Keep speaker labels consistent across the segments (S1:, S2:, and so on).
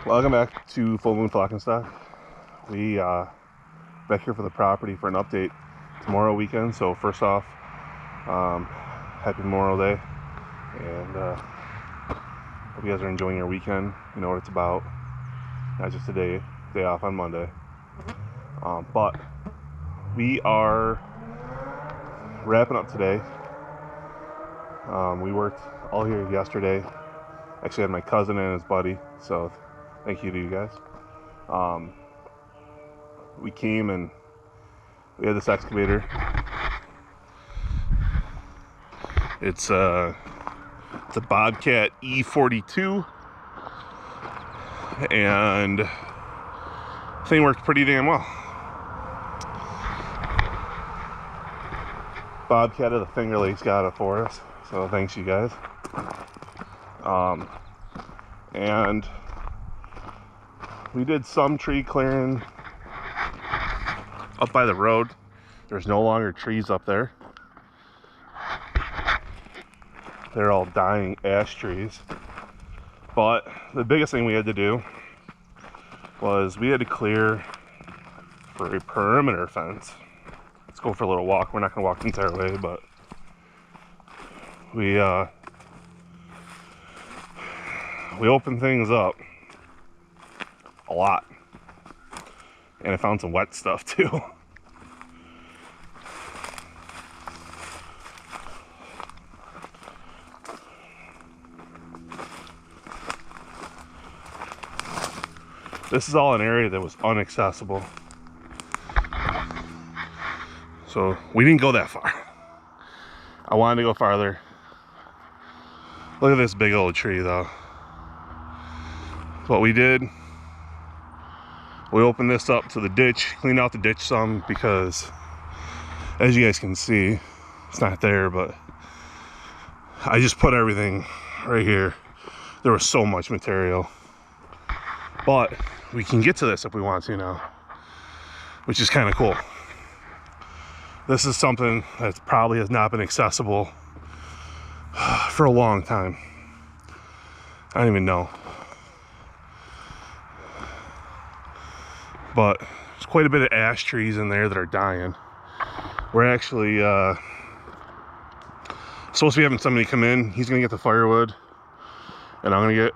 S1: Welcome back to Full Moon Flock and Stock. We back here for the property for an update tomorrow weekend. So first off, happy Memorial Day, and hope you guys are enjoying your weekend. You know what it's about, not just a day off on Monday. But we are wrapping up today. We worked all here yesterday. Actually had my cousin and his buddy, so thank you to you guys. We came and we had this excavator. It's a Bobcat E42, and the thing worked pretty damn well. Bobcat of the Finger Lakes got it for us, so thanks you guys. And we did some tree clearing up by the road. There's no longer trees up there. They're all dying ash trees. But the biggest thing we had to do was we had to clear for a perimeter fence. Let's go for a little walk. We're not gonna walk the entire way, but we opened things up a lot, and I found some wet stuff too. This is all an area that was inaccessible, so we didn't go that far. I wanted to go farther. Look at this big old tree though. What we did, we opened this up to the ditch, cleaned out the ditch some, because as you guys can see, it's not there, but I just put everything right here. There was so much material, but we can get to this if we want to now, which is kind of cool. This is something that probably has not been accessible for a long time. I don't even know. But there's quite a bit of ash trees in there that are dying. We're actually supposed to be having somebody come in. He's gonna get the firewood, and I'm gonna get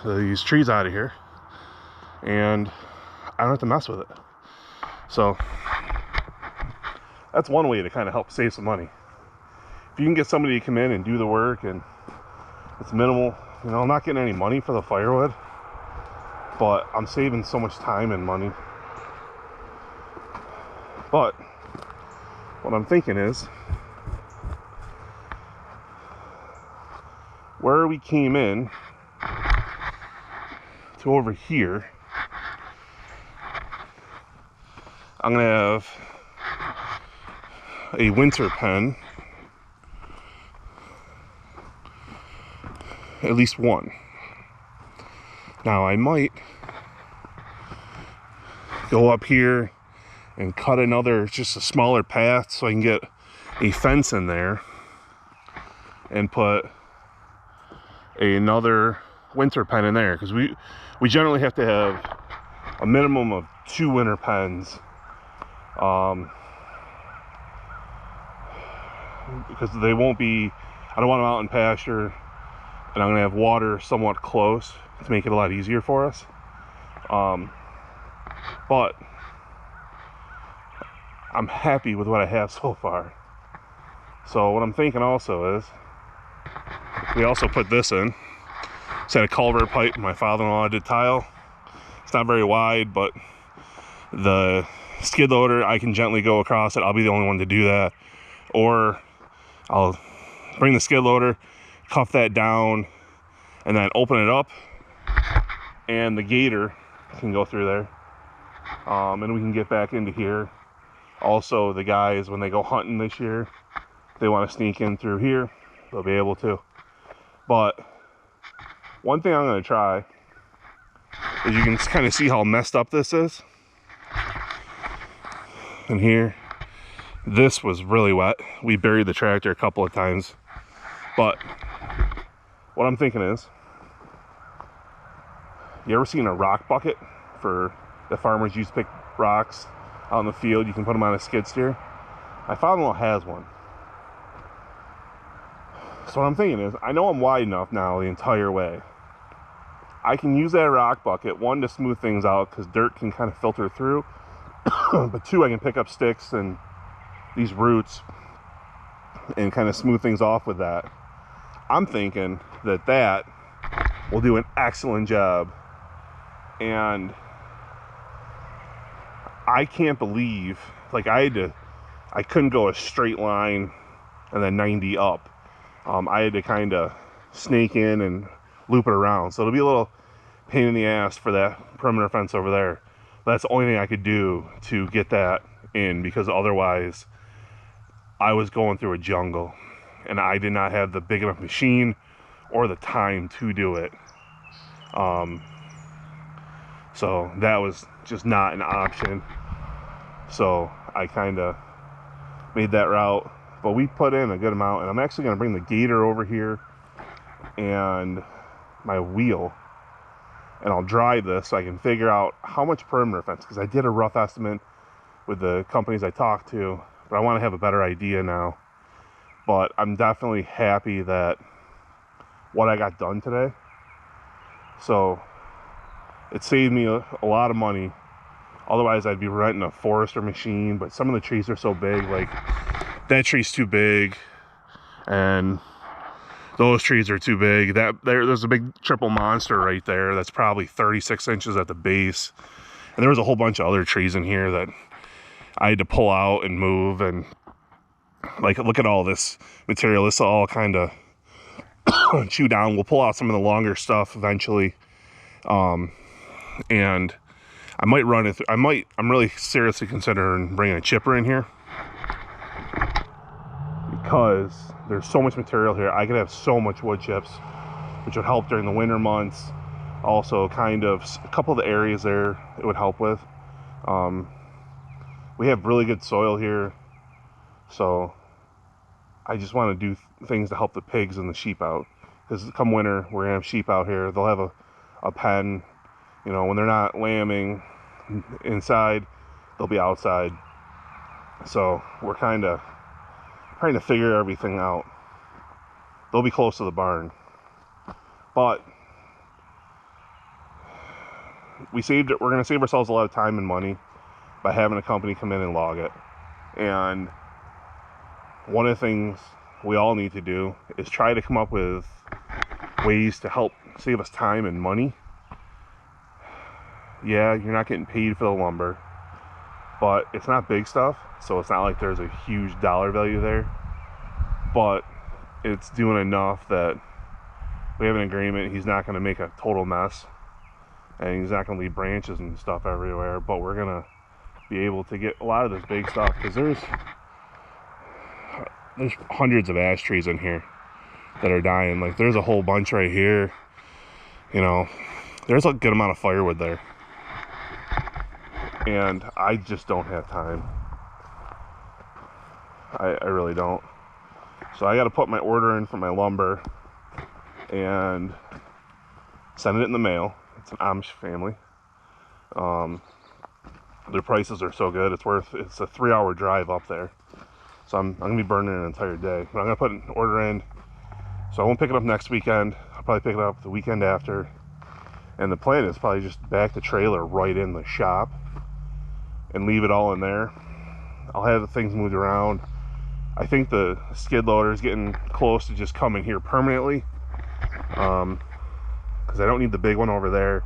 S1: these trees out of here, and I don't have to mess with it. So that's one way to kind of help save some money. If you can get somebody to come in and do the work, and it's minimal, you know, I'm not getting any money for the firewood, but I'm saving so much time and money. But what I'm thinking is, where we came in to over here, I'm gonna have a winter pen, at least one. Now I might go up here and cut another, just a smaller path, so I can get a fence in there and put another winter pen in there, because we generally have to have a minimum of 2 winter pens, because they won't be, I don't want them out in pasture, and I'm gonna have water somewhat close to make it a lot easier for us. But I'm happy with what I have so far. So what I'm thinking also is, we also put this in. It's had a culvert pipe. My father-in-law did tile. It's not very wide, but the skid loader, I can gently go across it. I'll be the only one to do that. Or I'll bring the skid loader, cuff that down, and then open it up, and the gator can go through there. And we can get back into here. Also, the guys, when they go hunting this year, they want to sneak in through here, they'll be able to. But one thing I'm going to try is, you can kind of see how messed up this is. And here, this was really wet. We buried the tractor a couple of times. But what I'm thinking is, You ever seen a rock bucket for the farmers use to pick rocks out in the field? You can put them on a skid steer. My father-in-law has one. So what I'm thinking is, I know I'm wide enough now the entire way. I can use that rock bucket, one, to smooth things out because dirt can kind of filter through, but two, I can pick up sticks and these roots and kind of smooth things off with that. I'm thinking that will do an excellent job. And I can't believe, like, I couldn't go a straight line and then 90 up. I had to kind of snake in and loop it around. So it'll be a little pain in the ass for that perimeter fence over there. But that's the only thing I could do to get that in, because otherwise I was going through a jungle and I did not have the big enough machine or the time to do it. So that was just not an option. So I kind of made that route, but we put in a good amount, and I'm actually going to bring the gator over here and my wheel, and I'll drive this so I can figure out how much perimeter fence, because I did a rough estimate with the companies I talked to, but I want to have a better idea now. But I'm definitely happy that what I got done today. So it saved me a lot of money. Otherwise I'd be renting a forester machine, but some of the trees are so big, like that tree's too big and those trees are too big. There's a big triple monster right there that's probably 36 inches at the base, and there was a whole bunch of other trees in here that I had to pull out and move. And like, look at all this material. This will all kind of chew down. We'll pull out some of the longer stuff eventually, and I might run it. I'm really seriously considering bringing a chipper in here, because there's so much material here. I could have so much wood chips, which would help during the winter months. Also, kind of a couple of the areas there it would help with. We have really good soil here, so I just want to do things to help the pigs and the sheep out, because come winter we're gonna have sheep out here. They'll have a pen. You know, when they're not lambing inside, they'll be outside. So we're kind of trying to figure everything out. They'll be close to the barn, but we're going to save ourselves a lot of time and money by having a company come in and log it. And one of the things we all need to do is try to come up with ways to help save us time and money. Yeah, you're not getting paid for the lumber, but it's not big stuff, so it's not like there's a huge dollar value there, but it's doing enough that we have an agreement. He's not going to make a total mess, and he's not going to leave branches and stuff everywhere, but we're going to be able to get a lot of this big stuff, because there's hundreds of ash trees in here that are dying. Like, there's a whole bunch right here. You know, there's a good amount of firewood there, and I just don't have time. I really don't. So I got to put my order in for my lumber and send it in the mail. It's an Amish family. Their prices are so good. It's a 3-hour drive up there. So I'm gonna be burning an entire day. But I'm gonna put an order in. So I won't pick it up next weekend. I'll probably pick it up the weekend after. And the plan is probably just back the trailer right in the shop and leave it all in there. I'll have the things moved around. I think the skid loader is getting close to just coming here permanently, because I don't need the big one over there.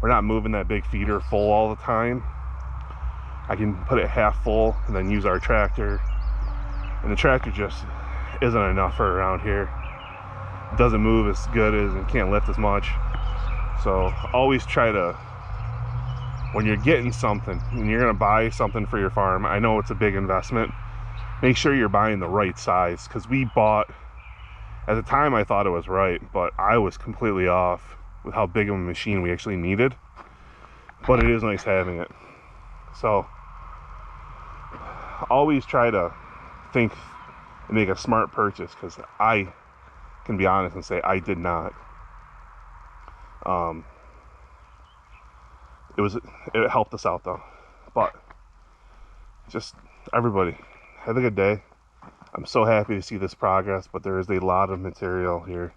S1: We're not moving that big feeder full all the time. I can put it half full and then use our tractor, and the tractor just isn't enough for around here. It doesn't move as good as, and can't lift as much. So always try to, when you're getting something, when you're gonna buy something for your farm, I know it's a big investment, make sure you're buying the right size, because we bought, at the time I thought it was right, but I was completely off with how big of a machine we actually needed. But it is nice having it. So always try to think and make a smart purchase, because I can be honest and say I did not. it helped us out though. But just everybody have a good day. I'm so happy to see this progress, but there is a lot of material here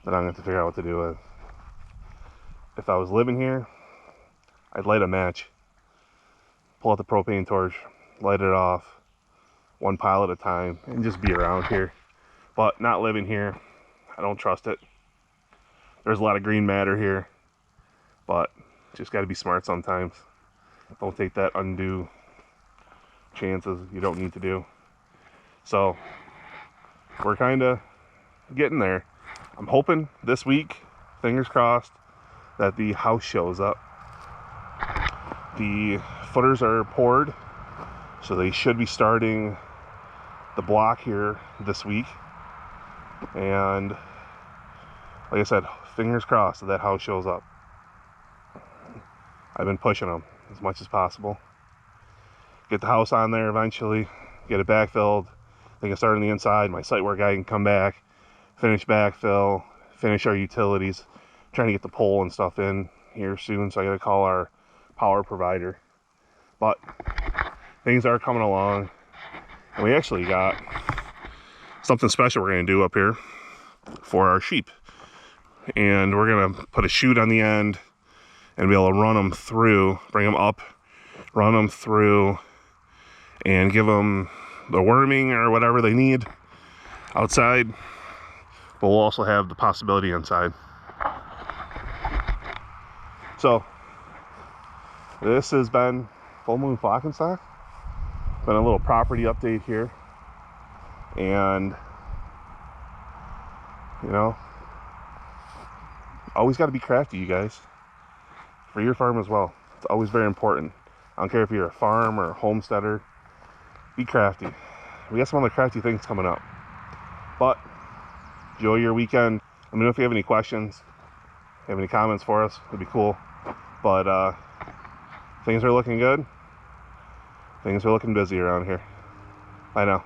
S1: that I'm going to have to figure out what to do with. If I was living here, I'd light a match, pull out the propane torch, light it off, one pile at a time, and just be around here. But not living here, I don't trust it. There's a lot of green matter here, but just got to be smart sometimes. Don't take that undue chances you don't need to do. So we're kind of getting there. I'm hoping this week, fingers crossed, that the house shows up. The footers are poured, so they should be starting the block here this week. And like I said, fingers crossed that house shows up. I've been pushing them as much as possible. Get the house on there eventually, get it backfilled. They can start on the inside. My site work guy can come back, finish backfill, finish our utilities. I'm trying to get the pole and stuff in here soon, so I gotta call our power provider. But things are coming along, and we actually got something special we're gonna do up here for our sheep. And we're gonna put a chute on the end and be able to run them through, bring them up, run them through, and give them the worming or whatever they need outside, but we'll also have the possibility inside. So this has been Full Moon Flockenstock. Been a little property update here, and you know, always got to be crafty, you guys, for your farm as well. It's always very important. I don't care if you're a farm or a homesteader, be crafty. We got some other crafty things coming up. But enjoy your weekend. Let me know if you have any questions, have any comments for us. It'd be cool. But things are looking good. Things are looking busy around here. Bye now.